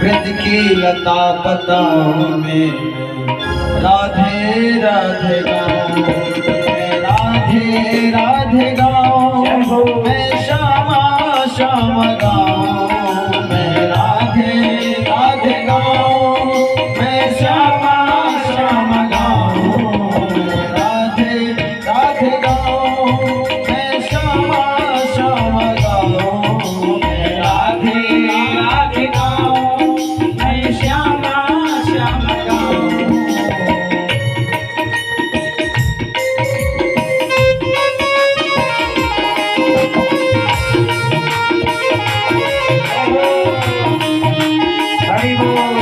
ब्रज की लता पताओं में राधे राधे गाऊं, मैं राधे राधे गाऊं, मैं श्यामा श्याम गाऊं, मैं राधे राधे गाऊं, मैं श्यामा श्याम गाऊं, राधे राधे गाऊं, मैं श्यामा श्याम गाऊं, मैं राधे राधे गाऊं, मैं श्यामा श्याम गाऊं। हरि बोल।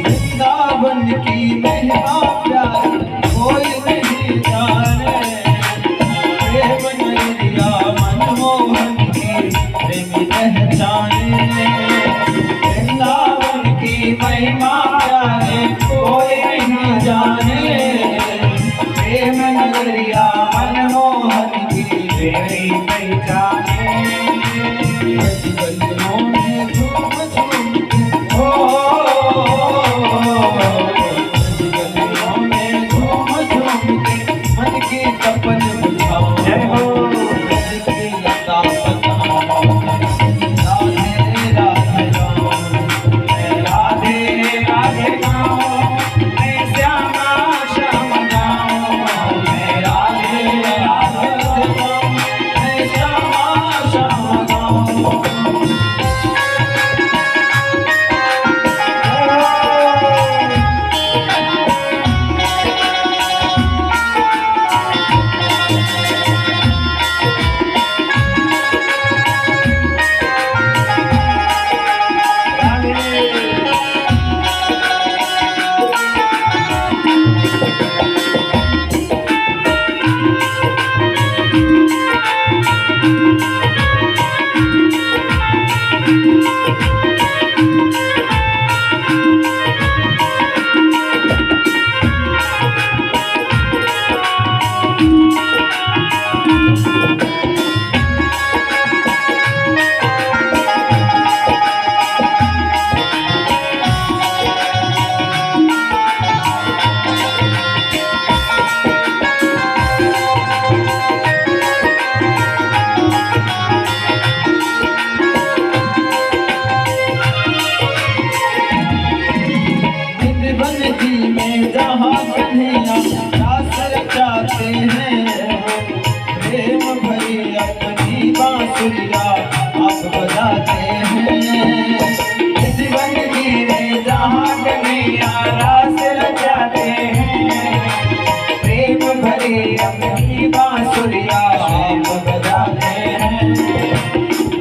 वृंदावन की महिमा प्यारी कोई नहीं जाने, प्रेम नगरिया मनमोहन की प्रेमी पहचाने। वृंदावन की महिमा प्यारी कोई नहीं जाने, प्रेम नगरिया मनमोहन की प्रेमी पहचाने। गलियों में झूम झूम के गलियों में झूम झूम के मन की तपन बुझाओ, ब्रज की लता पताओं में राधे राधे गाऊं, मैं राधे राधे गाऊं, मैं श्यामा श्याम गाऊं, मैं राधे राधे गाऊं, मैं श्यामा श्याम गाऊं। निधि में जहाँ कन्हैया रास रचाते हैं, प्रेम भरी अपनी बांसुरिया आप बजाते हैं। निधि में जहाँ कन्हैया रास रचाते हैं, प्रेम भरी अपनी बांसुरिया आप बजाते हैं।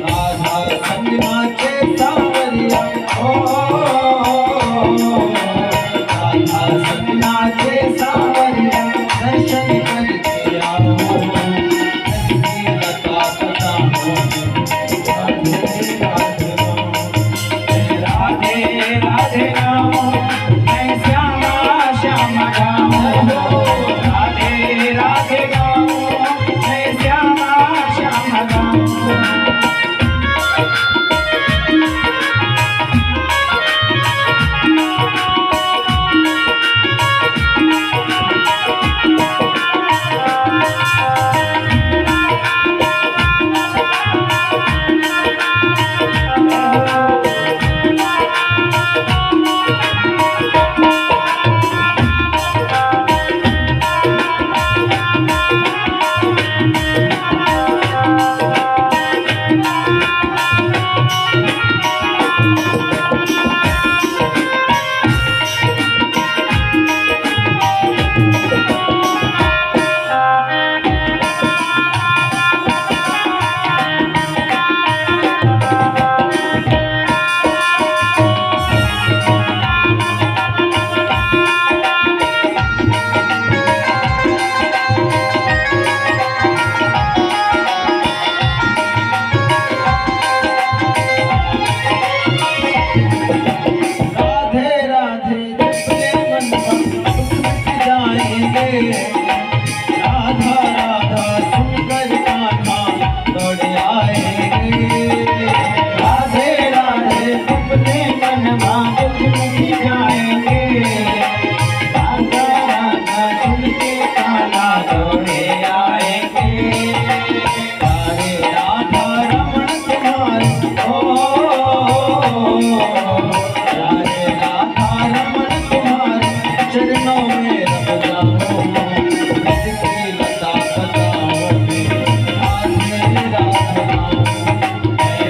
राधा संग नाचे सांवरिया नाचे सांवरिया, दर्शन करके आओ, ब्रज की लता पताओं में राधे राधे गाऊं, मैं राधे राधे गाऊं, मैं श्यामा श्याम गाऊं, राधे राधे गाऊं, मैं श्यामा श्याम गाऊं। राधा राधा सुनकर कान्हा दौड़ आएंगे। राधे राधे अपने मनवा मुझ जाएंगे। राधा राधा सुन के कान्हा दौड़े आएंगे। राधे राधा रमण तुम्हारे राधे राधा रमण तुम्हारे चरणों में रब जाऊं। इसकी लता बताओ राधे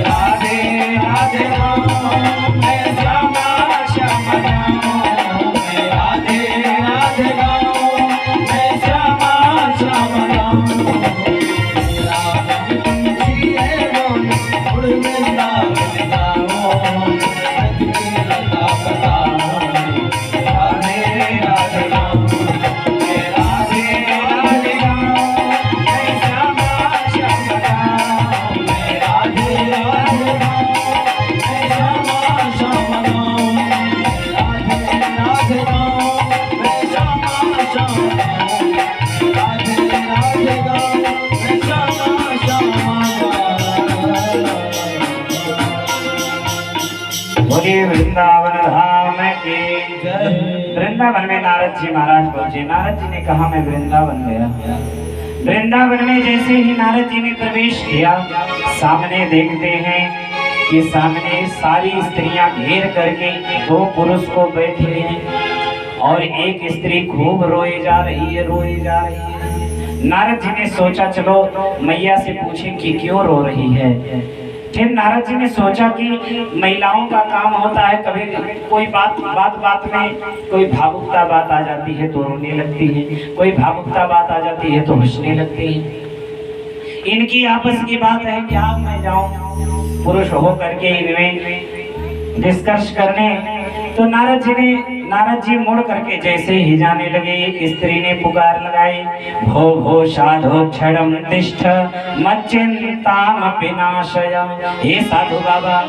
राधे राधे राम, मैं श्यामा श्याम राम। राधे राधे राम, मैं श्यामा श्याम राम। मेरा रंग तुमसी है बोल उड़ वृंदावन जाओ। इसकी लता बताओ राधे राधे राम। राधे राधे राम, मैं श्यामा श्याम राम। राधे राधे राम, मैं श्यामा श्याम राम। राधे राधे राम, मैं श्यामा श्याम राम। राधे राधे राम, मैं श्यामा श्याम राम। बोलिए वृंदावन धाम की जय। वृंदावन में नारद जी महाराज पहुंचे। नारद जी ने कहा मैं वृंदावन गया। वृंदावन में जैसे ही नारद जी ने प्रवेश किया, सामने देखते हैं कि सामने सारी स्त्रियां घेर करके दो पुरुष को बैठे हैं और एक स्त्री खूब रोए जा रही है, रोए जा रही है। नारद जी ने सोचा चलो मैया से पूछें कि क्यों रो रही है। फिर नारद जी ने सोचा कि महिलाओं का काम होता है, कभी कोई बात में कोई भावुकता बात आ जाती है तो रोने लगती है, कोई भावुकता बात आ जाती है तो हंसने लगती है। इनकी आपस की बात है, क्या मैं जाऊं पुरुष हो करके इनमें डिस्कस करने। तो नारद जी मुड़ करके जैसे ही जाने लगे, एक स्त्री ने पुकार लगाई, भो भो साधु क्षणम तिष्ठ मच्चिंताम विनाशय। हे साधु बाबा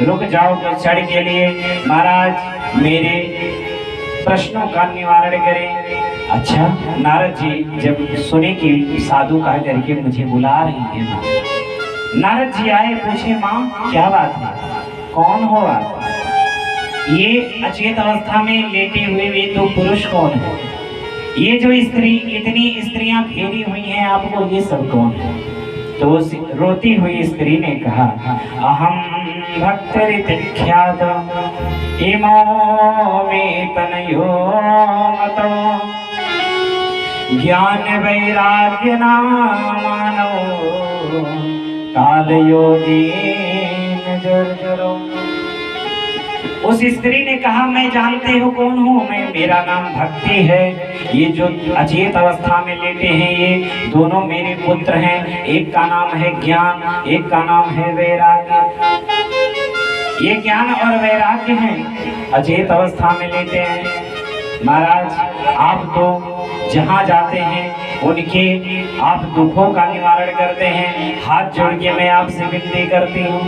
रुक जाओ कुछ क्षण के लिए, महाराज मेरे प्रश्नों का निवारण करें। अच्छा नारद जी जब सुने कि साधु कह करके मुझे बुला रही है माँ, नारद जी आए, पूछे माँ क्या बात है, कौन हो आप? ये अचेत अवस्था में लेटे हुए वे दो पुरुष कौन है? ये जो स्त्री इतनी स्त्रियां घेरी हुई हैं आपको, ये सब कौन है? तो उस रोती हुई स्त्री ने कहा, अहम भक्तरिख्यात इमो मे तनयो मतो ज्ञान वैराग्य नामानो काल योगी जर्जरो। उस स्त्री ने कहा मैं जानते हो कौन हूँ, मैं मेरा नाम भक्ति है। ये जो अचेत अवस्था में लेटे हैं ये दोनों मेरे पुत्र हैं, एक का नाम है ज्ञान, एक का नाम है वैराग्य। ये ज्ञान और वैराग्य हैं, अचेत अवस्था में लेटे हैं। महाराज आप तो जहाँ जाते हैं उनके आप दुखों का निवारण करते हैं, हाथ जोड़ के मैं आपसे विनती करती हूँ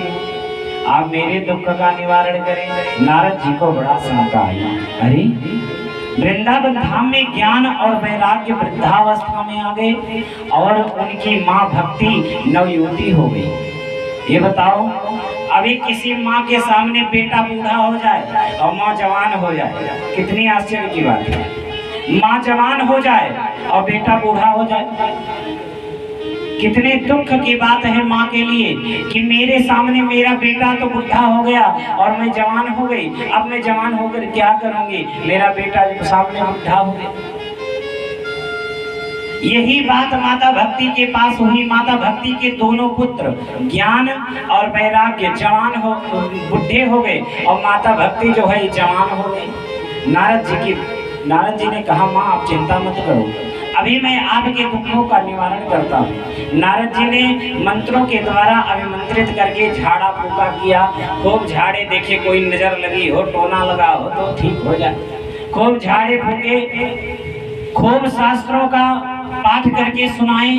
आप मेरे दुख का निवारण करें। नारद जी को बड़ा शंका आया, अरे वृंदावन धाम में ज्ञान और वैराग्य वृद्धावस्था में आ गए और उनकी माँ भक्ति नवयुवती हो गई। ये बताओ अभी किसी माँ के सामने बेटा बूढ़ा हो जाए और माँ जवान हो जाए, कितनी आश्चर्य की बात है। माँ जवान हो जाए और बेटा बूढ़ा हो जाए, कितने दुख की बात है माँ के लिए कि मेरे सामने मेरा बेटा तो बुढ़ा हो गया और मैं जवान हो गई, अब मैं जवान होकर क्या करूंगी, मेरा बेटा जो सामने बुढ़ा हो गया। यही बात माता भक्ति के पास हुई। माता भक्ति के दोनों पुत्र ज्ञान और वैराग्य जवान हो बुढ़े हो गए और माता भक्ति जो है जवान हो गई। नारद जी ने कहा माँ आप चिंता मत करो, अभी मैं आपके दुखों का निवारण करता हूँ। नारद जी ने मंत्रों के द्वारा अभिमंत्रित करके झाड़ा फूका किया, खूब झाड़े देखे, कोई नजर लगी हो, टोना लगा हो तो ठीक हो जाए। खूब झाड़े फूके, खूब शास्त्रों का पाठ करके सुनाए,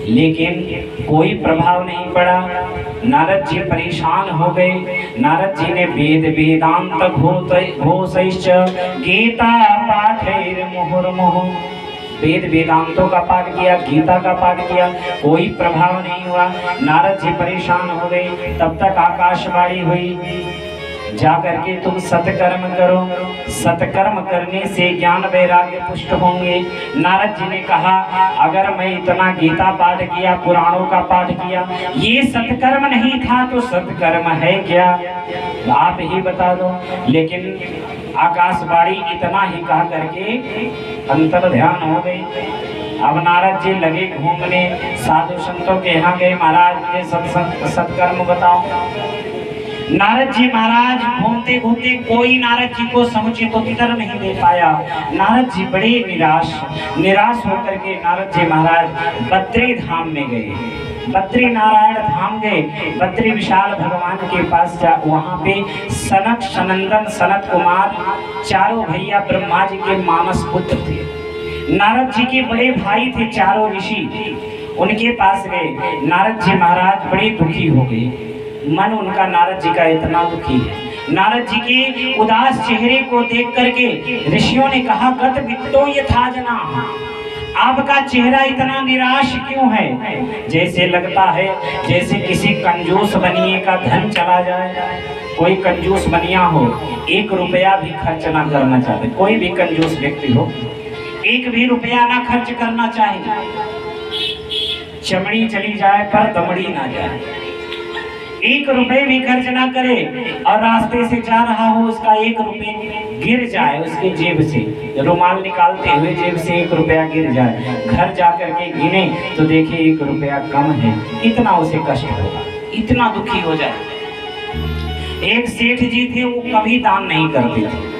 लेकिन कोई प्रभाव नहीं पड़ा। नारद जी परेशान हो गए। नारद जी ने वेद वेदांत घोषैश्च गीता पाठैर मुहुर्मुहुः, वेद वेदांतों का पाठ किया, गीता का पाठ किया, कोई प्रभाव नहीं हुआ। नारद जी परेशान हो गए। तब तक आकाशवाणी हुई, जाकर के तुम सत्कर्म करो, सत्कर्म करने से ज्ञान वैराग्य पुष्ट होंगे। नारद जी ने कहा, अगर मैं इतना गीता पाठ किया, पुराणों का पाठ किया, ये सत्कर्म नहीं था तो सत्कर्म है क्या? आप ही बता दो। लेकिन आकाशवाणी इतना ही कहा करके अंतर ध्यान हो गई। अब नारद जी लगे घूमने, साधु संतों के यहाँ गए, महाराज ये सत्कर्म बताओ। नारद जी महाराज घूमते घूमते कोई नारद जी को समुचित उत्तर नहीं दे पाया। नारद जी बड़े निराश होकर के नारद जी महाराज बद्री धाम में गए, बद्री नारायण धाम गए। बद्री विशाल भगवान के पास जा, वहाँ पे सनक सनंदन सनत कुमार चारों भैया ब्रह्मा जी के मानस पुत्र थे। नारद जी के बड़े भाई थे चारों ऋषि, उनके पास गए। नारद जी महाराज बड़े दुखी हो गए। मन उनका नारद जी का इतना दुखी है। नारद जी के उदास चेहरे को देख करके ऋषियों ने कहा, गत वित्तो यथा जना, आपका चेहरा इतना निराश क्यों है? जैसे लगता है जैसे किसी कंजूस बनिए का धन चला जाए। कोई कंजूस बनिया हो, 1 रुपया भी खर्च ना करना चाहते, कोई भी कंजूस व्यक्ति हो, 1 भी रुपया ना खर्च करना चाहे, चमड़ी चली जाए पर दमड़ी ना जाए, 1 रुपए भी खर्च ना करे, और रास्ते से जा रहा हो उसका 1 रुपए गिर जाए उसके जेब से, रुमाल निकालते हुए जेब से 1 रुपया गिर जाए, घर जाकर के गिने तो देखे 1 रुपया कम है, इतना उसे कष्ट होगा, इतना दुखी हो जाए। एक सेठ जी थे, वो कभी दान नहीं करते थे,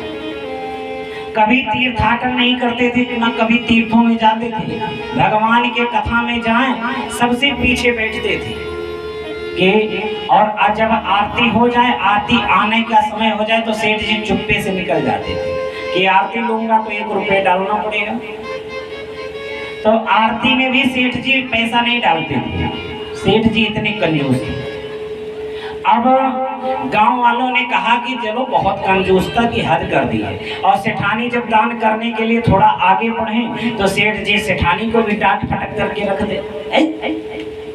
कभी तीर्थाटन नहीं करते थे, ना कभी तीर्थों में जाते थे, भगवान के कथा में जाएं सबसे पीछे बैठते थे कि, और जब आरती हो जाए, आरती आने का समय हो जाए तो सेठ जी चुप्पे से निकल जाते थे कि आरती लूंगा तो 1 रुपये डालना पड़ेगा। तो आरती में भी सेठ जी पैसा नहीं डालते थे, सेठ जी इतने कंजूस थे। अब गांव वालों ने कहा कि चलो बहुत कंजूसता की हद कर दी है, और सेठानी जब दान करने के लिए थोड़ा आगे बढ़े तो सेठ जी सेठानी को भी डांट फटक करके रख दे,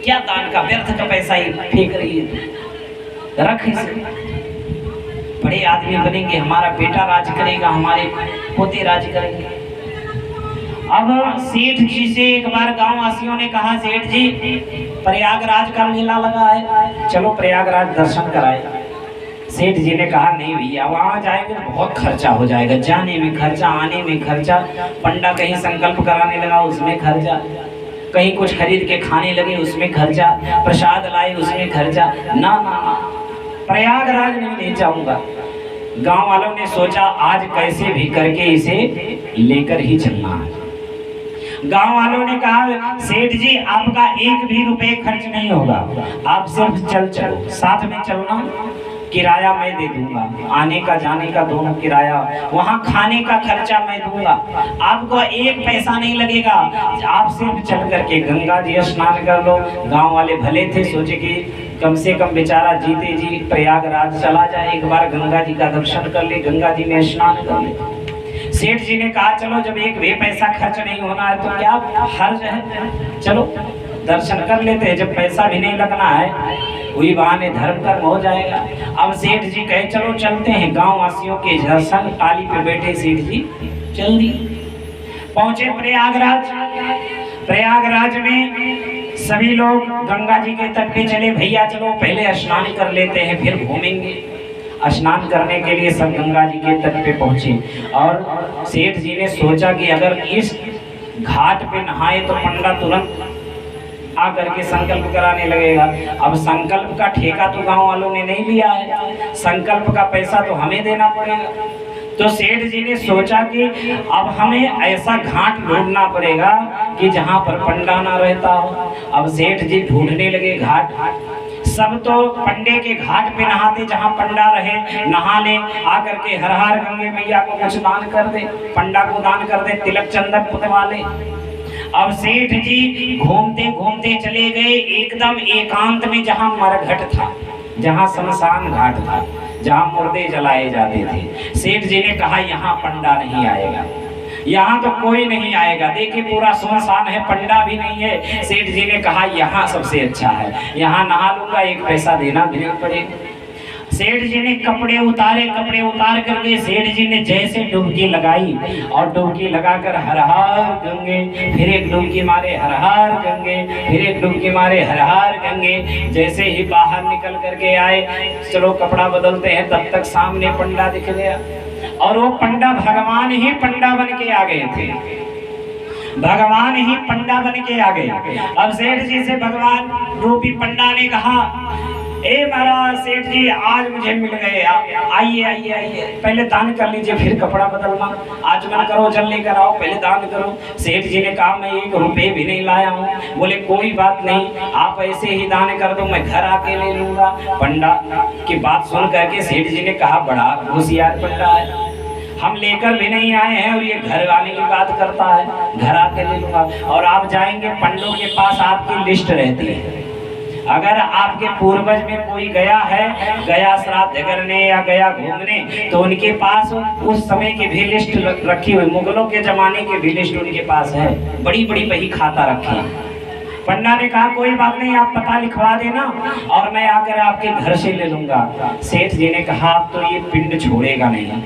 क्या दान का व्यर्थ का पैसा ही फेंक रही है, रख इसे, बड़े आदमी बनेंगे, हमारा बेटा राज करेगा, हमारे पोते राज करेंगे। अब सेठ जी से एक बार गांव वासियों ने कहा, सेठ जी प्रयागराज का मेला लगा है, चलो प्रयागराज दर्शन कराए। सेठ जी ने कहा, नहीं भैया वहां जाएंगे तो बहुत खर्चा हो जाएगा, जाने में खर्चा, आने में खर्चा, पंडा कहीं संकल्प कराने लगा उसमें खर्चा, कहीं कुछ खरीद के खाने लगे उसमें खर्चा, प्रसाद लाए उसमें खर्चा, ना ना प्रयागराज नहीं जाऊंगा। गांव वालों ने सोचा आज कैसे भी करके इसे लेकर ही चलना है। गांव वालों ने कहा, सेठ जी आपका 1 भी रुपए खर्च नहीं होगा, आप सिर्फ चलो, साथ में चलना, किराया मैं दे दूंगा, आने का जाने का दोनों किराया, वहाँ खाने का खर्चा मैं दूंगा, आपको 1 पैसा नहीं लगेगा, आप सिर्फ चल करके गंगा जी स्नान कर लो। गांव वाले भले थे, सोचे कि कम से कम बेचारा जीते जी प्रयागराज चला जाए, एक बार गंगा जी का दर्शन कर ले, गंगा जी में स्नान कर ले। सेठ जी ने कहा, चलो जब 1 भी पैसा खर्च नहीं होना है तो क्या हर्ज है, चलो दर्शन कर लेते हैं, जब पैसा भी नहीं लगना है वही बहाने धर्म कर्म हो जाएगा। अब सेठ जी कहे चलो चलते हैं, गांव वासियों के संग टाली पे बैठे सेठ जी चल दिए। पहुंचे प्रयागराज। प्रयागराज में सभी लोग गंगा जी के तट पे चले, भैया चलो पहले स्नान कर लेते हैं फिर घूमेंगे। स्नान करने के लिए सब गंगा जी के तट पे पहुंचे, और सेठ जी ने सोचा कि अगर इस घाट पे नहाए तो पंडा तुरंत आकर के संकल्प कराने लगेगा। अब संकल्प का ठेका तो गांव वालों ने नहीं लिया है, संकल्प का पैसा तो हमें देना पड़ेगा। तो सेठ जी ने सोचा कि अब हमें ऐसा घाट ढूंढना पड़ेगा कि जहां पर पंडा ना रहता हो। अब सेठ जी ढूंढने लगे घाट, सब तो पंडे के घाट पे नहाते, जहां पंडा रहे नहा ले, आकर के हर हर गंगे मैया को कुछ दान कर दे, पंडा को दान कर दे, तिलक चंदन पुतवा ले। अब सेठ जी घूमते घूमते चले गए एकदम एकांत में, जहां मरघट था, जहां शमशान घाट था, जहां मुर्दे जलाए जाते थे। सेठ जी ने कहा यहाँ पंडा नहीं आएगा, यहाँ तो कोई नहीं आएगा। देखिए पूरा सुनसान है, पंडा भी नहीं है। सेठ जी ने कहा यहाँ सबसे अच्छा है, यहाँ नहा लूंगा, एक पैसा देना भी नहीं पड़ेगा। सेठ जी ने कपड़े उतारे, कपड़े उतार करके सेठ जी ने जैसे डुबकी लगाई, और डुबकी लगाकर हर हर गंगे, फिर एक डुबकी मारे हर हर गंगे, फिर एक डुबकी मारे हर हर गंगे। जैसे ही बाहर निकल करके आए, चलो कपड़ा बदलते हैं, तब तक सामने पंडा दिख गया। और वो पंडा भगवान ही पंडा बन के आ गए थे, भगवान ही पंडा बन के आ गए। अब सेठ जी से भगवान रूपी पंडा ने कहा, ए महाराज सेठ जी आज मुझे मिल गए, आइए आइए आइए, पहले दान कर लीजिए फिर कपड़ा बदलना, आचमन करो, जल लेकर आओ, पहले दान करो। सेठ जी ने कहा मैं 1 रुपये भी नहीं लाया हूँ। बोले कोई बात नहीं, आप ऐसे ही दान कर दो, मैं घर आके ले लूंगा। पंडा की बात सुन करके सेठ जी ने कहा बड़ा होशियार पंडा है, हम लेकर भी नहीं आए हैं और ये घर आने की बात करता है, घर आके ले लूंगा। और आप जाएंगे पंडों के पास, आपकी लिस्ट रहती है, अगर आपके पूर्वज में कोई गया है, गया श्राद्ध करने या गया घूमने, तो उनके पास उस समय की भी लिस्ट रखी हुई, मुगलों के जमाने की भी लिस्ट उनके पास है, बड़ी बड़ी बही खाता रखी। पंडा ने कहा कोई बात नहीं, आप पता लिखवा देना और मैं आकर आपके घर से ले लूंगा। सेठ जी ने कहा अब तो ये पिंड छोड़ेगा नहीं,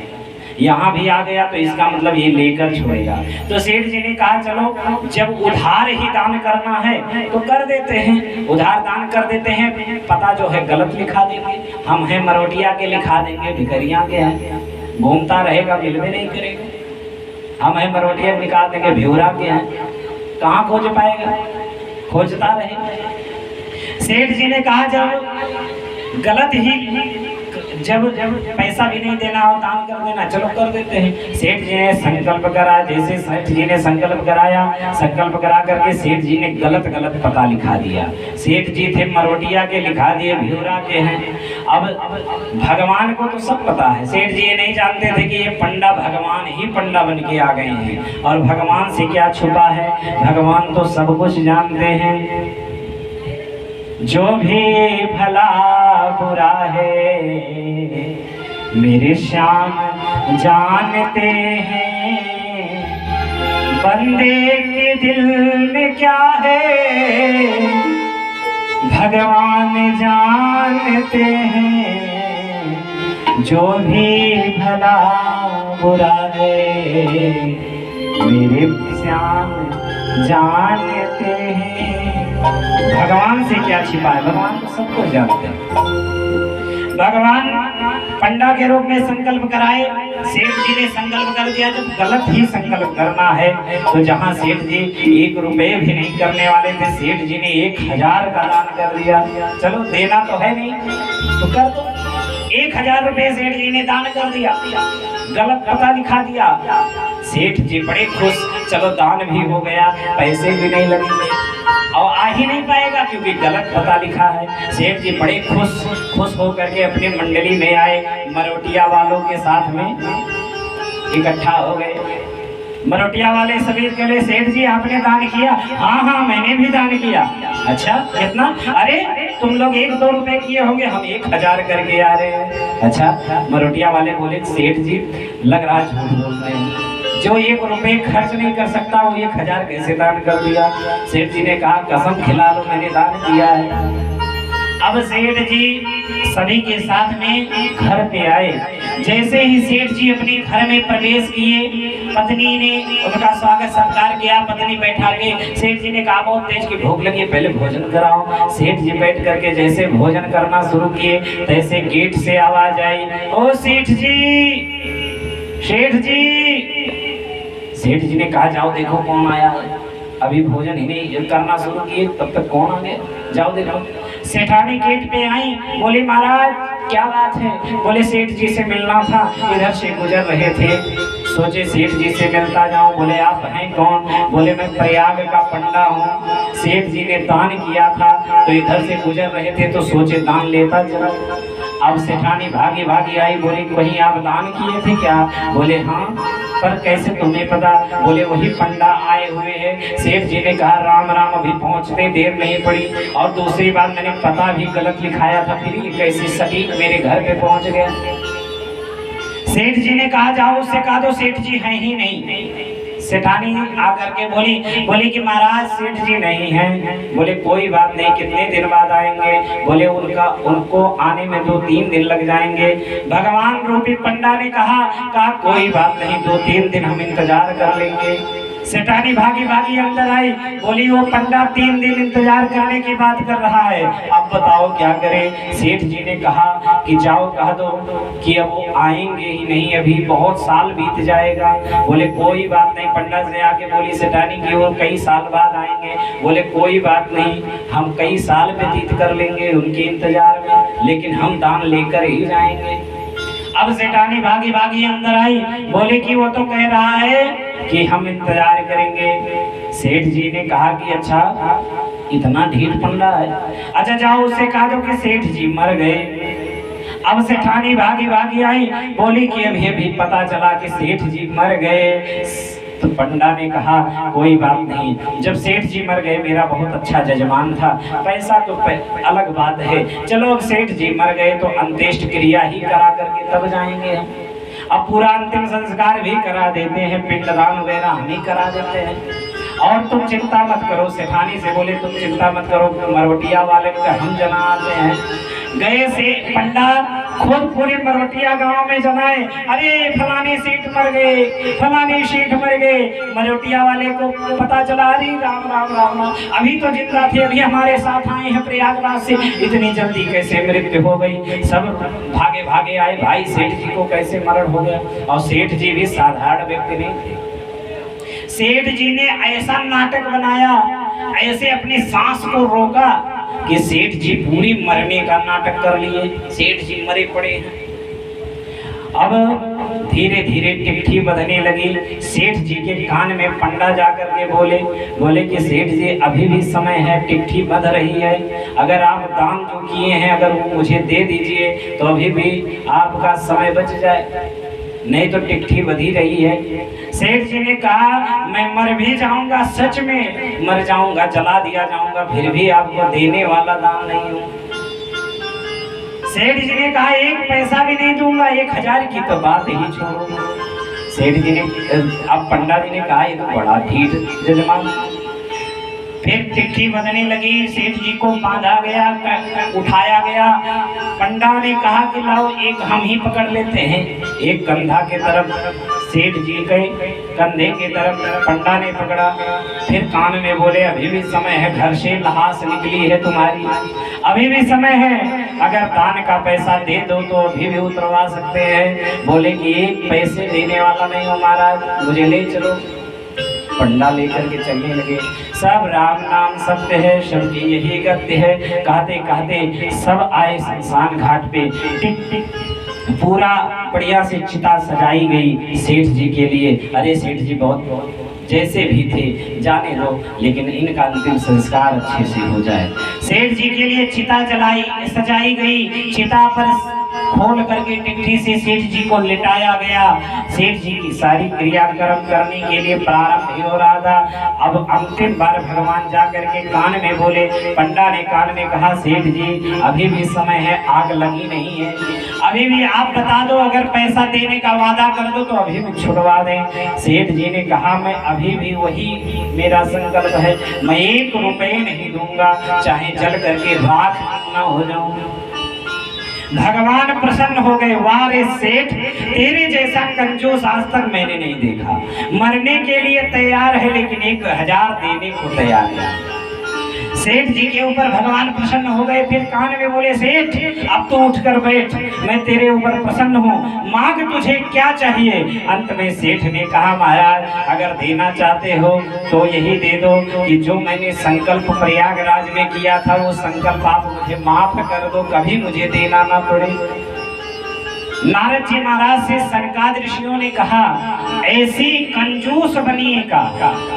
यहाँ भी आ गया तो इसका मतलब ये लेकर छोड़ेगा। तो सेठ जी ने कहा चलो जब उधार ही दान करना है तो कर देते हैं, उधार दान कर देते हैं। पता जो है गलत लिखा देंगे, हम हैं मरोटिया के लिखा देंगे, भिखरिया के हैं, घूमता रहेगा मिल भी नहीं करेगा। हम हैं मरोटिया लिखा देंगे, भिवरा के हैं, कहाँ खोज पाएगा, खोजता रहेगा। सेठ जी ने कहा जब गलत ही, जब पैसा भी नहीं देना हो दान कर देना, चलो कर देते हैं। सेठ जी ने संकल्प करा, जैसे सेठ जी ने संकल्प कराया, संकल्प करा करके सेठ जी ने गलत गलत पता लिखा दिया। सेठ जी थे मरोटिया के, लिखा दिए भिवरा के हैं। अब भगवान को तो सब पता है, सेठ जी ये नहीं जानते थे कि ये पंडा भगवान ही पंडा बन के आ गए हैं। और भगवान से क्या छुपा है, भगवान तो सब कुछ जानते हैं। जो भी भला बुरा है मेरे श्याम जानते हैं, बंदे के दिल में क्या है भगवान जानते हैं। जो भी भला बुरा है मेरे श्याम जानते हैं। भगवान से क्या छिपा है, भगवान तो सब कुछ जानते हैं। भगवान पंडा के रूप में संकल्प कराए, सेठ जी ने संकल्प कर दिया। जब गलत ही संकल्प करना है तो जहां सेठ जी 1 रुपये भी नहीं करने वाले थे, सेठ जी ने 1000 का दान कर दिया। चलो देना तो है नहीं तो कर दो। 1000 रुपये सेठ जी ने दान कर दिया, गलत पता लिखा दिया। सेठ जी बड़े खुश, चलो दान भी हो गया, पैसे भी नहीं लगेंगे और आ ही नहीं पाएगा क्योंकि गलत पता लिखा है। सेठ जी बड़े खुश होकर के अपनी मंडली में आए, मरोटिया वालों के साथ में इकट्ठा हो गए। मरोटिया वाले सभी के लिए सेठ जी आपने दान किया? हाँ मैंने भी दान किया। अच्छा कितना? अरे तुम लोग 1-2 रुपए किए होंगे, हम 1000 करके आ रहे हैं। अच्छा, मरोटिया वाले बोले सेठ जी लग रहा झूठ बोल रहे हैं, जो 1 रुपये खर्च नहीं कर सकता वो 1000 कैसे दान कर दिया? सेठ जी ने कहा कसम खिला लो मैंने दान किया है। अब सेठ जी सभी के साथ में घर पे आए। जैसे ही सेठ जी अपने घर में प्रवेश किए, पत्नी ने उनका स्वागत सत्कार किया। पत्नी बैठा के सेठ जी ने कहा बहुत तेज की भूख लगी, पहले भोजन कराओ। सेठ जी बैठ करके जैसे भोजन करना शुरू किए तैसे गेट से आवाज आई, ओ सेठ जी, सेठ जी। सेठ जी ने कहा जाओ देखो कौन आया है, अभी भोजन ही नहीं करना शुरू किए तब तक कौन आ गया, जाओ देखो। सेठानी गेट पे आई, बोली महाराज क्या बात है? बोले सेठ जी से मिलना था, इधर से गुजर रहे थे, सोचे सेठ जी से मिलता जाऊं। बोले आप हैं कौन? बोले मैं प्रयाग का पंडा हूँ, सेठ जी ने दान किया था तो इधर से गुजर रहे थे तो सोचे दान लेता जाऊं। अब सेठानी भागी भागी आई, बोली कहीं आप दान किए थे क्या? बोले हाँ, पर कैसे तुम्हें पता? बोले वही पंडा आए हुए हैं। सेठ जी ने कहा राम राम, अभी पहुंचते देर नहीं पड़ी, और दूसरी बात मैंने पता भी गलत लिखाया था, फिर ये कैसे सटीक मेरे घर पे पहुंच गया। सेठ जी ने कहा जाओ उससे कहा दो सेठ जी हैं ही नहीं। सेठानी आकर के बोली कि महाराज सेठ जी नहीं हैं। बोले कोई बात नहीं, कितने दिन बाद आएंगे? बोले उनको आने में 2-3 दिन लग जाएंगे। भगवान रूपी पंडा ने कहा कोई बात नहीं, 2-3 दिन हम इंतजार कर लेंगे। सेठानी भागी भागी अंदर आई, बोली वो पंडा 3 दिन इंतजार करने की बात कर रहा है, अब बताओ क्या करें? सेठ जी ने कहा कि जाओ कह दो कि अब वो आएंगे ही नहीं, अभी बहुत साल बीत जाएगा। बोले कोई बात नहीं, पंडा से आके बोली सेठानी कि वो कई साल बाद आएंगे। बोले कोई बात नहीं, हम कई साल व्यतीत कर लेंगे उनके इंतजार में, लेकिन हम दान लेकर ही जाएंगे। अब सेठानी भागी भागी अंदर आई, बोले कि वो तो कह रहा है कि हम इंतजार करेंगे। सेठ जी ने कहा कि अच्छा इतना ढीठ पंडा है, अच्छा जाओ उससे कहा दो कि सेठ जी मर गए। अब सेठानी भागी भागी आई, बोली कि अभी पता चला कि सेठ जी मर गए। तो पंडा ने कहा कोई बात नहीं, जब सेठ जी मर गए मेरा बहुत अच्छा जजमान था, पैसा तो अलग बात है, चलो अब सेठ जी मर गए तो अंत्येष्ट क्रिया ही करा करके तब जाएंगे हम। अब पूरा अंतिम संस्कार भी करा देते हैं, पिंडदान वगैरह हम ही करा देते हैं, और तुम चिंता मत करो। सेठानी से बोले तुम चिंता मत करो, मरवटिया वाले को हम जना आते हैं। गए से पंडा खुद पूरे मरवटिया गांव में जनाए, अरे फलानी सीट मर गए, फलानी सीट मर गए। मरवटिया वाले को पता चला, अरे राम राम राम राम, अभी तो जिंदा थे, अभी हमारे साथ आए हैं प्रयागराज से, इतनी जल्दी कैसे मृत्यु हो गई? सब भागे भागे आए, भाई सेठ जी को कैसे मरण हो गया? और सेठ जी भी साधारण व्यक्ति नहीं थे। सेठ जी ने ऐसा नाटक बनाया, ऐसे अपनी सांस को रोका कि सेठ जी पूरी मरने का नाटक कर लिए। सेठ जी मरे पड़े हैं। अब धीरे धीरे टिट्ठी बंधने लगी। सेठ जी के कान में पंडा जाकर के बोले कि सेठ जी अभी भी समय है, टिट्ठी बंध रही है, अगर आप दान जो किए हैं अगर वो मुझे दे दीजिए तो अभी भी आपका समय बच जाए, नहीं तो टिट्ठी बधी रही है। सेठ जी ने कहा मैं मर भी जाऊंगा, सच में मर जाऊंगा, जला दिया जाऊंगा, फिर भी आपको देने वाला दान नहीं हूं। सेठ जी ने कहा 1 पैसा भी नहीं दूंगा, 1000 की तो बात ही छोड़ो। सेठ जी ने अब पंडा जी ने कहा ये तो बड़ा ढीठ जजमान। फिर टिट्ठी बंधने लगी, सेठ जी को बांधा गया, उठाया गया। पंडा ने कहा कि लाओ एक हम ही पकड़ लेते हैं। एक कंधा के तरफ सेठ जी के कंधे की तरफ पंडा ने पकड़ा, फिर कान में बोले अभी भी समय है, घर से लहास निकली है तुम्हारी, अभी भी समय है, अगर दान का पैसा दे दो तो अभी भी उतरवा सकते हैं। बोले कि 1 पैसे देने वाला नहीं हो महाराज, मुझे ले चलो। पंडा लेकर के चलने लगे। सब राम नाम सत्य है, सबकी यही गत्य है, कहते कहते सब आए शमशान घाट पे। टिक टिक पूरा बढ़िया से चिता सजाई गई सेठ जी के लिए। अरे सेठ जी बहुत जैसे भी थे जाने दो, लेकिन इनका अंतिम संस्कार अच्छे से हो जाए। सेठ जी के लिए चिता सजाई गई। चिता पर खोल करके टिट्ठी से सेठ जी को लिटाया गया। सेठ जी की सारी क्रियाक्रम करने के लिए प्रारंभ ही हो रहा था। अब अंतिम बार भगवान जा करके कान में बोले, पंडा ने कान में कहा सेठ जी अभी भी समय है, आग लगी नहीं है, अभी भी आप बता दो, अगर पैसा देने का वादा कर दो तो अभी भी छुड़वा दें। सेठ जी ने कहा मैं अभी भी वही मेरा संकल्प है, मैं 1 रुपये नहीं दूंगा, चाहे जल करके राख न हो जाऊं। भगवान प्रसन्न हो गए, वाह रे सेठ, तेरे जैसा कंजूस आज तक मैंने नहीं देखा, मरने के लिए तैयार है लेकिन 1000 देने को तैयार है। सेठ जी के ऊपर भगवान प्रसन्न हो गए। फिर कान में बोले सेठ अब तो उठकर बैठ, मैं तेरे ऊपर प्रसन्न हूँ, मांग तुझे क्या चाहिए। अंत में सेठ ने कहा महाराज अगर देना चाहते हो तो यही दे दो कि जो मैंने संकल्प प्रयागराज में किया था वो संकल्प आप मुझे माफ कर दो, कभी मुझे देना ना पड़े। नारद जी महाराज से सनकाद ऋषियों ने कहा, ऐसी कंजूस बनिएगा,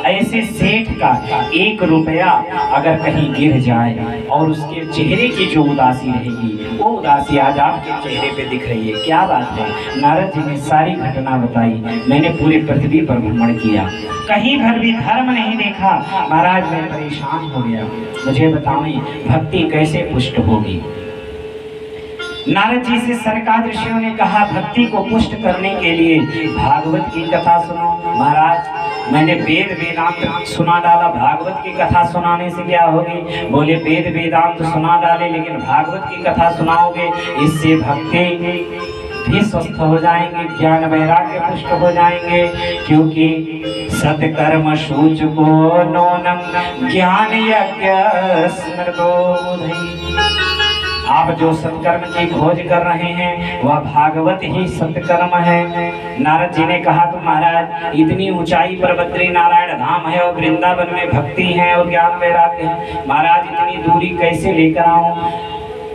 ऐसे सेठ का 1 रुपया अगर कहीं गिर जाए और उसके चेहरे की जो उदासी रहेगी वो उदासी आज आपके चेहरे पे दिख रही है, क्या बात है। नारद जी ने सारी घटना बताई। मैंने पूरे पृथ्वी पर भ्रमण किया, कहीं भर भी धर्म नहीं देखा। महाराज मैं परेशान हो गया, मुझे बताएं भक्ति कैसे पुष्ट होगी। नारद जी से सनकाद ऋषियों ने कहा, भक्ति को पुष्ट करने के लिए भागवत की कथा सुनो। महाराज मैंने वेद वेदांत सुना डाला, भागवत की कथा सुनाने से क्या होगी। बोले वेद वेदांत सुना डाले लेकिन भागवत की कथा सुनाओगे इससे भक्ति भी स्वस्थ हो जाएंगे, ज्ञान वैराग्य पुष्ट हो जाएंगे। क्योंकि सत्कर्म सूच को नोनम ज्ञान यज्ञ स्मृतोधि। आप जो सत्कर्म की खोज कर रहे हैं वह भागवत ही सत्कर्म है। नारद जी ने कहा, तो महाराज इतनी ऊंचाई पर बद्री नारायण धाम है और वृंदावन में भक्ति है और ज्ञान वैराग्य है, महाराज इतनी दूरी कैसे लेकर आऊं।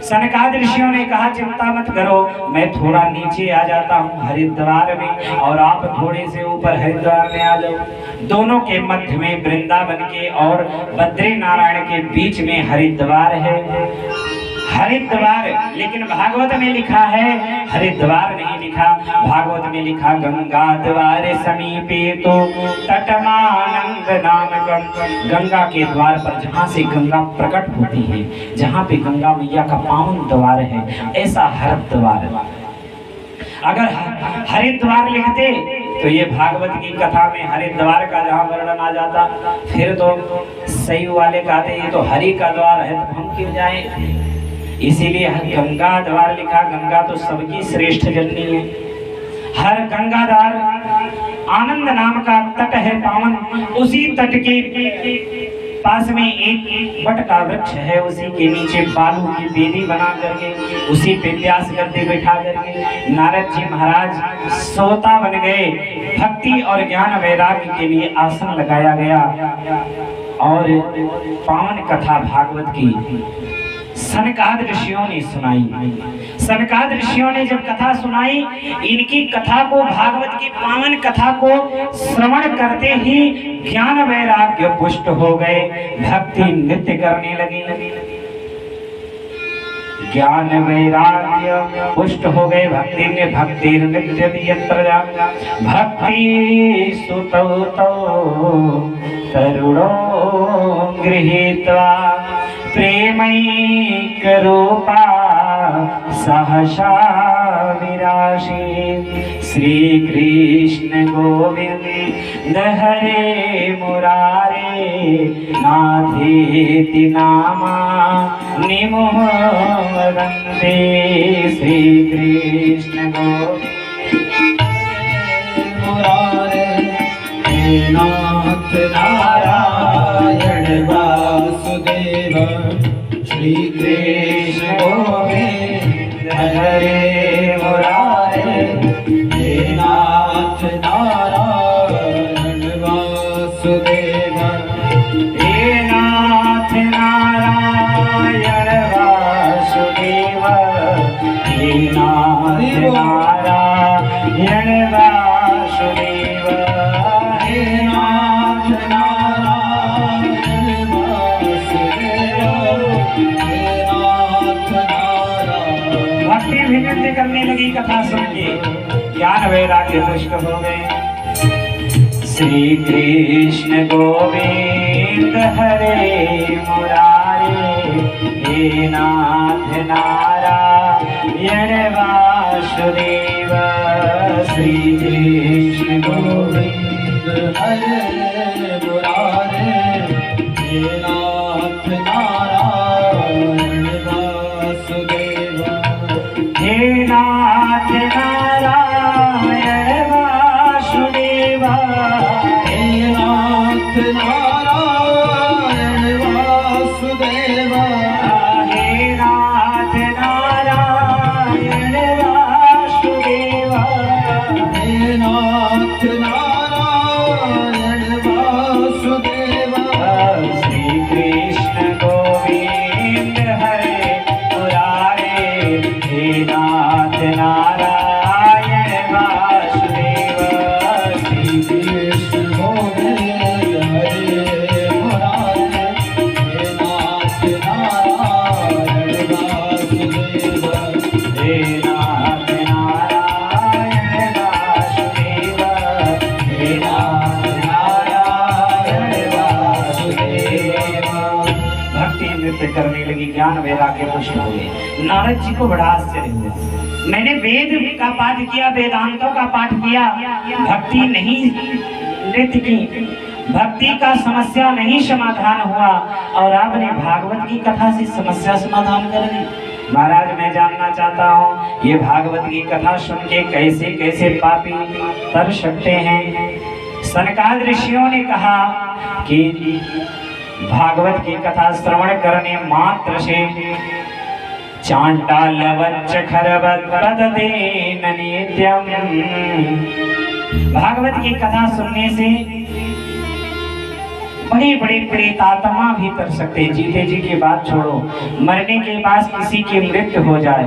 सनकाद ऋषियों ने कहा, चिंता मत करो, मैं थोड़ा नीचे आ जाता हूँ हरिद्वार में और आप थोड़े से ऊपर हरिद्वार में आ जाओ। दोनों के मध्य में वृंदावन के और बद्री नारायण के बीच में हरिद्वार है। हरिद्वार, लेकिन भागवत में लिखा है हरिद्वार नहीं लिखा, भागवत में लिखा गंगा द्वार समीपे तो तटमानंद नामकम। गंगा के द्वार पर जहाँ से गंगा प्रकट होती है, जहाँ पे गंगा मैया का पावन द्वार है, ऐसा हरिद्वार। अगर हरिद्वार लिखते तो ये भागवत की कथा में हरिद्वार का जहाँ वर्णन आ जाता, फिर तो सही वाले कहते ये तो हरि का द्वार है तो हम क्यों जाए। इसीलिए गंगा द्वार लिखा। गंगा तो सबकी श्रेष्ठ जननी है। हर गंगाधार आनंद नाम का तट है पावन, उसी तट के पास में एक बट का वृक्ष है, उसी के नीचे बालू की बेदी बना करके उसी पे व्यास करते बैठा करके नारद जी महाराज सोता बन गए। भक्ति और ज्ञान वैराग्य के लिए आसन लगाया गया और पावन कथा भागवत की सनकाद ऋषियों ने सुनाई। सनकाद ऋषियों ने जब कथा सुनाई, इनकी कथा को, भागवत की पावन कथा को श्रवण करते ही ज्ञान वैराग्य पुष्ट हो गए, भक्ति नृत्य करने लगे। ज्ञान वैराग्य पुष्ट हो गए, भक्ति ने भक्ति नृत्य यत्र भक्ति सुतौ तरुणो गृहीत्वा प्रेमैक रूपा सहसा विराशी। श्री कृष्ण गोविंद हरे मुरारे नाथेति नामा निमोह वन्दे। श्री कृष्ण गोविंद मुरारे नाथ नारायण वासुदेव। श्री कृष्ण गोविंद हरे मुरारे नाथ नारायण वासुदेव। हे नाथ नारायण वासुदेव, हे नाथ नारायण वासुदेव, हे नाथ नारायण वासुदेव, हे नाथ नारायण। भक्ति भी नृत्य करने लगी कथा सुन के, ज्ञान वैराग्य पुष्ट हो गए। श्री कृष्ण गोविंद हरे मुरारे, हे नाथ नारायण वासुदेव। श्री कृष्ण गोविंद हरे मुरारे, हे नाथ नारायण वासुदेव। हे नाथ नारायण वासुदेव, हे नाथ नारायण वासुदेव। हे नाथ नारायण वासुदेव, हे नाथ नारायण वासुदेव। श्री कृष्ण गोविंद लगी, ज्ञान वैराग्य पुष्ट हो गए। नारद जी को बड़ा आश्चर्य हुआ, मैंने वेद का पाठ किया, वेदांतों का पाठ किया, भक्ति नहीं नृत्य की, भक्ति का समस्या नहीं समाधान हुआ, और आपने भागवत की कथा से समस्या समाधान कर दी। महाराज मैं जानना चाहता हूँ ये भागवत की कथा सुन के कैसे कैसे पापी तर सकते हैं। सनकाद ऋषियों ने कहा कि भागवत की कथा श्रवण करने मात्र से चांडालवच्च खरवद्वदते नित्यम, भागवत की कथा सुनने से बड़े बड़े प्रेतात्मा भी कर सकते हैं। जीते जी की बात छोड़ो, मरने के बाद किसी की मृत्यु हो जाए,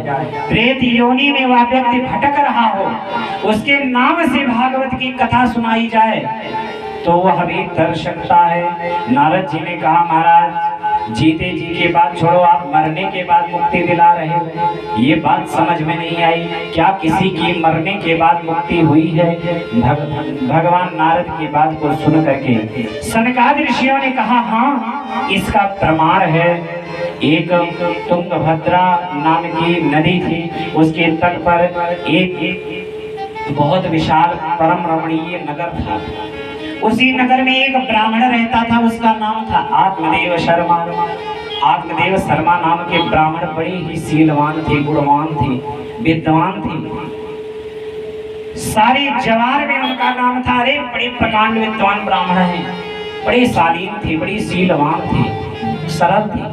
प्रेत योनि में वह व्यक्ति भटक रहा हो, उसके नाम से भागवत की कथा सुनाई जाए तो वह भी तर सकता है। नारद जी ने कहा महाराज जीते जी की बात छोड़ो, आप मरने के बाद मुक्ति दिला रहे हो, ये बात समझ में नहीं आई। क्या किसी की मरने के बाद मुक्ति हुई है? भगवान नारद की बात को सुन करके सनकाद ऋषियों ने कहा हाँ, इसका प्रमाण है। एक तुंगभद्रा नाम की नदी थी, उसके तट पर एक बहुत विशाल परम रमणीय नगर था। उसी नगर में एक ब्राह्मण रहता था, उसका नाम था आत्मदेव शर्मा। आत्मदेव शर्मा नाम के ब्राह्मण बड़े ही शीलवान थे, गुणवान थे, विद्वान थे। सारे जवार में उनका नाम था। अरे बड़े प्रकांड विद्वान ब्राह्मण हैं, बड़े शालीन थे, बड़ी शीलवान थे, सरल थे।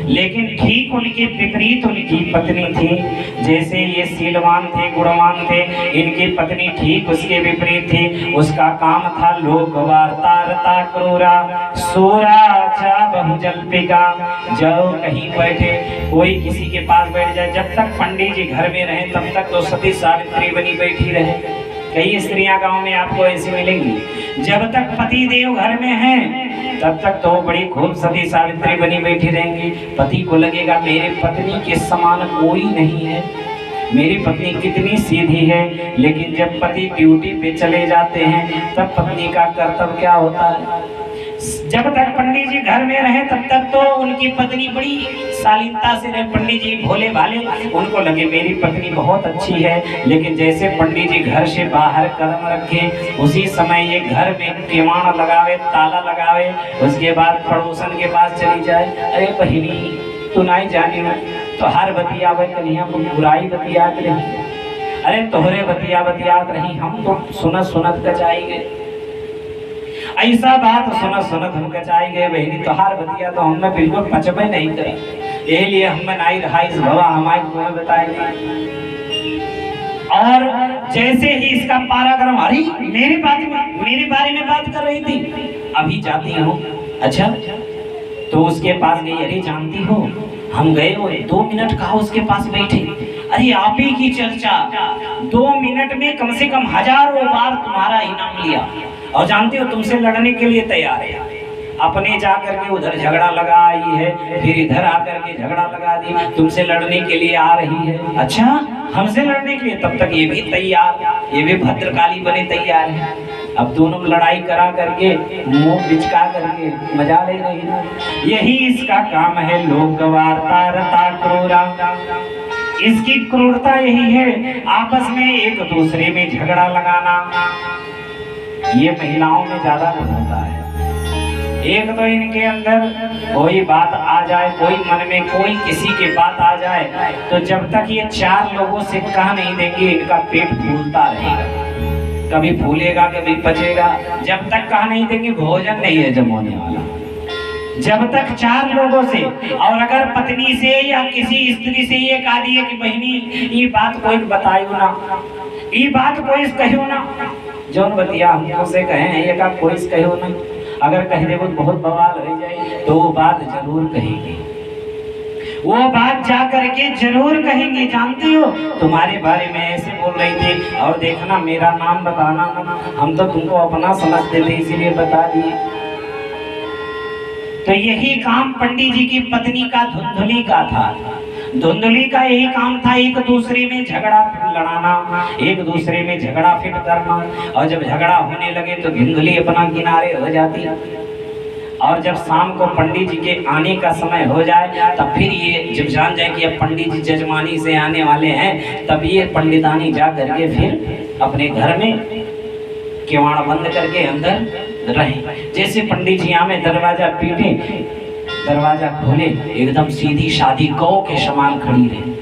लेकिन ठीक उनके विपरीत उनकी पत्नी थी। जैसे ये शीलवान थे, गुणवान थे, इनकी पत्नी ठीक उसके विपरीत थी। उसका काम था लोक वार्ता रता क्रूरा सूरा चा बहुजल्पिका। जाओ कहीं बैठे, कोई किसी के पास बैठ जाए, जब तक पंडित जी घर में रहे तब तक तो सती सावित्री बनी बैठी रहे। कई स्त्रियां गांव में आपको ऐसी मिलेंगी, जब तक पति देव घर में हैं तब तक तो बड़ी खूब सती सावित्री बनी बैठी रहेंगी। पति को लगेगा मेरे पत्नी के समान कोई नहीं है, मेरी पत्नी कितनी सीधी है। लेकिन जब पति ड्यूटी पे चले जाते हैं तब पत्नी का कर्तव्य क्या होता है? जब तक पंडित जी घर में रहे तब तक तो उनकी पत्नी बड़ी शालीनता से रहे। पंडित जी भोले भाले, उनको लगे मेरी पत्नी बहुत अच्छी है। लेकिन जैसे पंडित जी घर से बाहर कदम रखे, उसी समय ये घर में किवाड़ लगावे, ताला लगावे, उसके बाद पड़ोसन के पास चली जाए। अरे बहिनी तू नहीं जानी तो हर बतियावे कन्हैया को बुराई बतियात रही। अरे तोहरे बतियात रही, हम तो सुनत सुनत कचाई गए। ऐसा बात सुनत सुनत हम कचाई गए बहनी, तोहार बतिया तो हमें बिल्कुल पचबे नहीं करे, यही लिए हमें नहीं रहा इस भवा हमारे तुम्हें बताएंगे। और जैसे ही इसका पारा गर्म, अरे मेरे बारे में बात कर रही थी, अभी जाती हूँ। अच्छा तो उसके पास गई, अरे जानती हो हम गए और 2 मिनट कहा उसके पास बैठे, अरे आप ही की चर्चा 2 मिनट में कम से कम हजारों बार तुम्हारा इनाम लिया, और जानते हो तुमसे लड़ने के लिए तैयार है। अपने जा करके उधर झगड़ा लगा आई है, फिर इधर आकर के झगड़ा लगा दी, तुमसे लड़ने के लिए आ रही है। अच्छा हमसे लड़ने के लिए, तब तक ये भी तैयार, ये भी भद्रकाली बने तैयार है। अब दोनों लड़ाई करा करके मुंह बिचका करके मजा ले रही है। यही इसका काम है, लोक वार्ता रता क्रूरा। इसकी क्रूरता यही है, आपस में एक दूसरे में झगड़ा लगाना। ये महिलाओं में ज्यादा होता है। एक तो इनके अंदर कोई बात आ जाए, कोई मन में कोई किसी की बात आ जाए, तो जब तक ये 4 लोगों से कह नहीं देंगे इनका पेट फूलता रहेगा, कभी फूलेगा कभी पचेगा। जब तक कह नहीं देंगे भोजन नहीं है जमाने वाला, जब तक 4 लोगों से। और अगर पत्नी से या किसी स्त्री से ये कह दिए कि बहनी ये बात कोई बताइयो ना, ये बात कोई कहो ना, जौन बतिया हमसे कहे हैं ये का कोई कहो ना, अगर कह दे वो बहुत बवाल हो जाए तो वो बात जरूर कहेंगे, वो बात जा करके जरूर कहेंगे। जानती हो तुम्हारे बारे में ऐसे बोल रही थी, और देखना मेरा नाम बताना, हम तो तुमको अपना समझते थे इसीलिए बता दिए। तो यही काम पंडित जी की पत्नी का धुंधली का था। धुंधली का यही काम था, एक दूसरे में झगड़ा लड़ाना, एक दूसरे में झगड़ा फिट करना। और जब झगड़ा होने लगे तो धुंधली अपना किनारे हो जाती और जब शाम को पंडित जी के आने का समय हो जाए तब फिर ये जब जान जाए कि अब पंडित जी जजमानी से आने वाले हैं, तब ये पंडितानी जा करके फिर अपने घर में किवाड़ बंद करके अंदर रहे। जैसे पंडित जी आमे दरवाजा पीटे, दरवाजा खोले, एकदम सीधी शादी गौ के समान खड़ी रहे।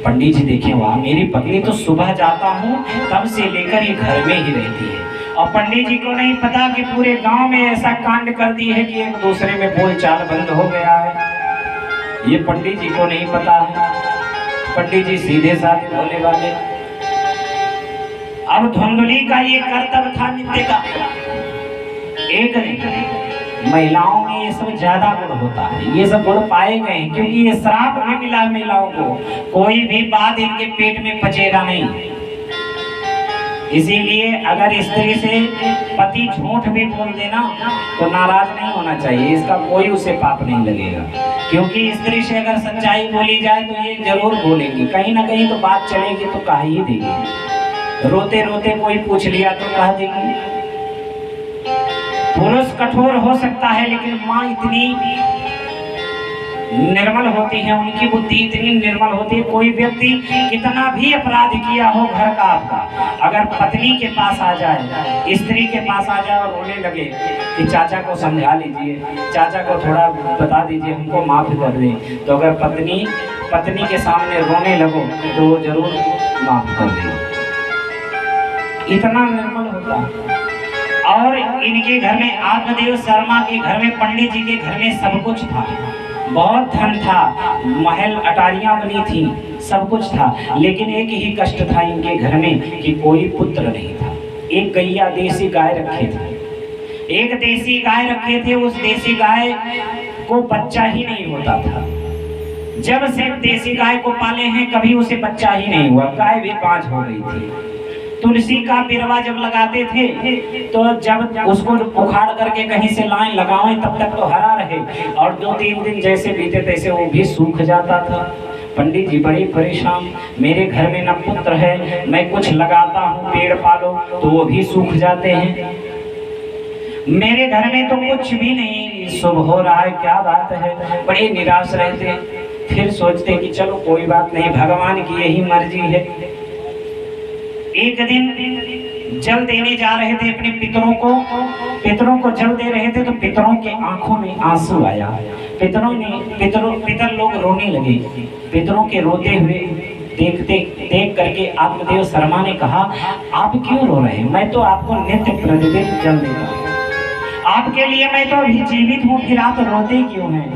पंडित जी देखे, वाह, मेरी पत्नी तो सुबह जाता हूँ तब से लेकर ये घर में ही रहती है। और पंडित जी को नहीं पता कि पूरे गांव में ऐसा कांड कर दी है कि एक दूसरे में बोलचाल बंद हो गया है। ये पंडित जी को नहीं पता है। पंडित जी सीधे साधे बोले वाले। अब धुंधली का ये कर्तव्य था नित्य का। एक दिन महिलाओं में ये सब ज्यादा गुण होता है, ये सब गुण पाए गए हैं क्योंकि ये श्राप में मिला महिलाओं को, कोई भी बात इनके पेट में पचेगा नहीं। इसीलिए अगर स्त्री से पति झूठ भी बोल देना तो नाराज नहीं होना चाहिए, इसका कोई उसे पाप नहीं लगेगा। क्योंकि स्त्री से अगर सच्चाई बोली जाए तो ये जरूर बोलेंगी, कहीं ना कहीं तो बात चलेगी तो कह ही देगी। रोते रोते कोई पूछ लिया तो कह देगी। पुरुष कठोर हो सकता है लेकिन माँ इतनी निर्मल होती है, उनकी बुद्धि इतनी निर्मल होती है। कोई व्यक्ति कितना भी अपराध किया हो घर का आपका, अगर पत्नी के पास आ जाए, स्त्री के पास आ जाए और रोने लगे कि चाचा को समझा लीजिए, चाचा को थोड़ा बता दीजिए, हमको माफ कर दे, तो अगर पत्नी के सामने रोने लगो तो वो जरूर माफ कर देगी। इतना निर्मल होता है। और इनके घर में आत्मदेव शर्मा के घर में, पंडित जी के घर में सब कुछ था, बहुत धन था, महल अटारियां बनी थी, सब कुछ था। लेकिन एक ही कष्ट था इनके घर में कि कोई पुत्र नहीं था। एक गैया देसी गाय रखे थे, एक देसी गाय रखे थे, उस देसी गाय को बच्चा ही नहीं होता था। जब से देसी गाय को पाले हैं कभी उसे बच्चा ही नहीं हुआ, गाय भी 5 हो गई थी। तुलसी का बिरवा जब लगाते थे तो जब उसको उखाड़ करके कहीं से लाइन लगाएं तब तक तो हरा रहे, और 2-3 दिन जैसे बीते तैसे वो भी सूख जाता था। पंडित जी बड़ी परेशान, मेरे घर में न पुत्र है, मैं कुछ लगाता हूँ पेड़ पालो तो वो भी सूख जाते हैं, मेरे घर में तो कुछ भी नहीं शुभ हो रहा है, क्या बात है। बड़े निराश रहते हैं। फिर सोचते कि चलो कोई बात नहीं, भगवान की यही मर्जी है। एक दिन जल देने जा रहे थे अपने पितरों को जल दे रहे थे तो पितरों के आंखों में आंसू आया। पितर लोग रोने लगे। पितरों के रोते हुए देख करके आत्मदेव शर्मा ने कहा, आप क्यों रो रहे हैं? मैं तो आपको नित्य प्रतिदिन जल देता हूं, आपके लिए मैं तो अभी जीवित हूँ, फिर आप रोते क्यों हैं?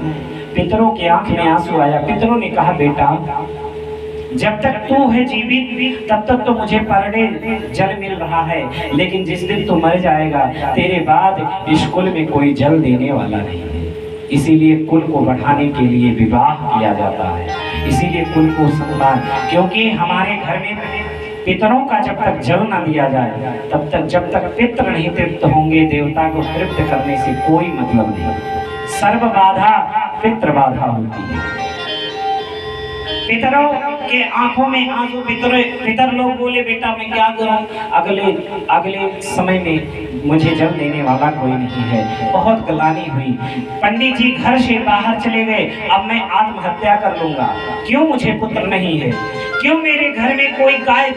पितरों के आंख में आंसू आया। पितरों ने कहा, बेटा जब तक तू है जीवित तब तक तो मुझे पर डे जल मिल रहा है, लेकिन जिस दिन तू मर जाएगा तेरे बाद इस कुल में कोई जल देने वाला नहीं है। इसीलिए कुल को बढ़ाने के लिए विवाह किया जाता है, इसीलिए कुल को सम्मान। क्योंकि हमारे घर में पितरों का जब तक जल न दिया जाए तब तक, जब तक पितर नहीं तृप्त होंगे, देवता को तृप्त करने से कोई मतलब नहीं। सर्व बाधा पितृ बाधा होती है। पितरों के आंखों में आंसू। पितर लोग बोले, बेटा मैं क्या करूं, अगले समय में मुझे जल देने वाला कोई नहीं है। बहुत गलानी हुई। पंडित जी घर से बाहर चले गए। अब मैं आत्महत्या कर लूंगा, क्यों मुझे पुत्र नहीं है, क्यों मेरे घर में कोई गाय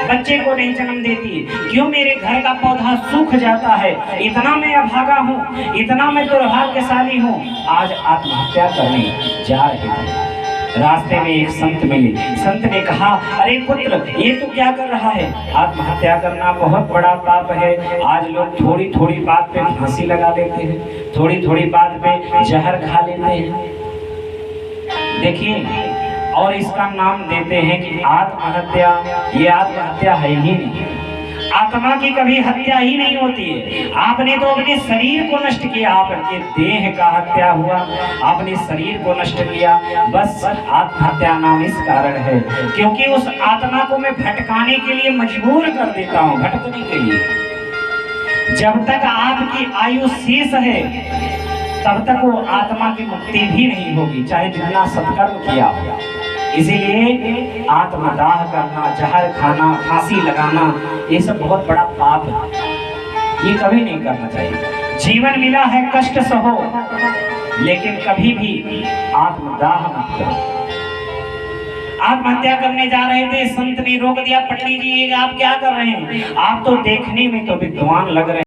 बच्चे को नहीं जन्म देती, क्यों मेरे घर का पौधा सूख जाता है, इतना मैं अभागा हूँ, इतना मैं दुर्भाग्यशाली हूँ। आज आत्महत्या करने जा रहे थे। रास्ते में एक संत मिले। संत ने कहा, अरे पुत्र ये तू क्या कर रहा है? आत्महत्या करना बहुत बड़ा पाप है। आज लोग थोड़ी थोड़ी बात पे फांसी लगा देते हैं, थोड़ी थोड़ी बात पे जहर खा लेते हैं। देखिए, और इसका नाम देते हैं कि आत्महत्या। ये आत्महत्या है ही नहीं। आत्मा की कभी हत्या ही नहीं होती है। आपने तो अपने शरीर को नष्ट किया, आपके देह का हत्या हुआ, आपने शरीर को नष्ट किया। बस आत्महत्या नाम इस कारण है क्योंकि उस आत्मा को मैं भटकाने के लिए मजबूर कर देता हूँ, भटकने के लिए। जब तक आपकी आयु शेष है तब तक वो आत्मा की मुक्ति भी नहीं होगी, चाहे जितना सत्कर्म किया हो। इसीलिए आत्मदाह करना, जहर खाना, फांसी लगाना, ये सब बहुत बड़ा पाप है, ये कभी नहीं करना चाहिए। जीवन मिला है कष्ट सहो, लेकिन कभी भी आत्मदाह मत करो। आत्महत्या करने जा रहे थे, संत ने रोक दिया, पंडित जी आप क्या कर रहे हैं? आप तो देखने में तो विद्वान लग रहे हैं।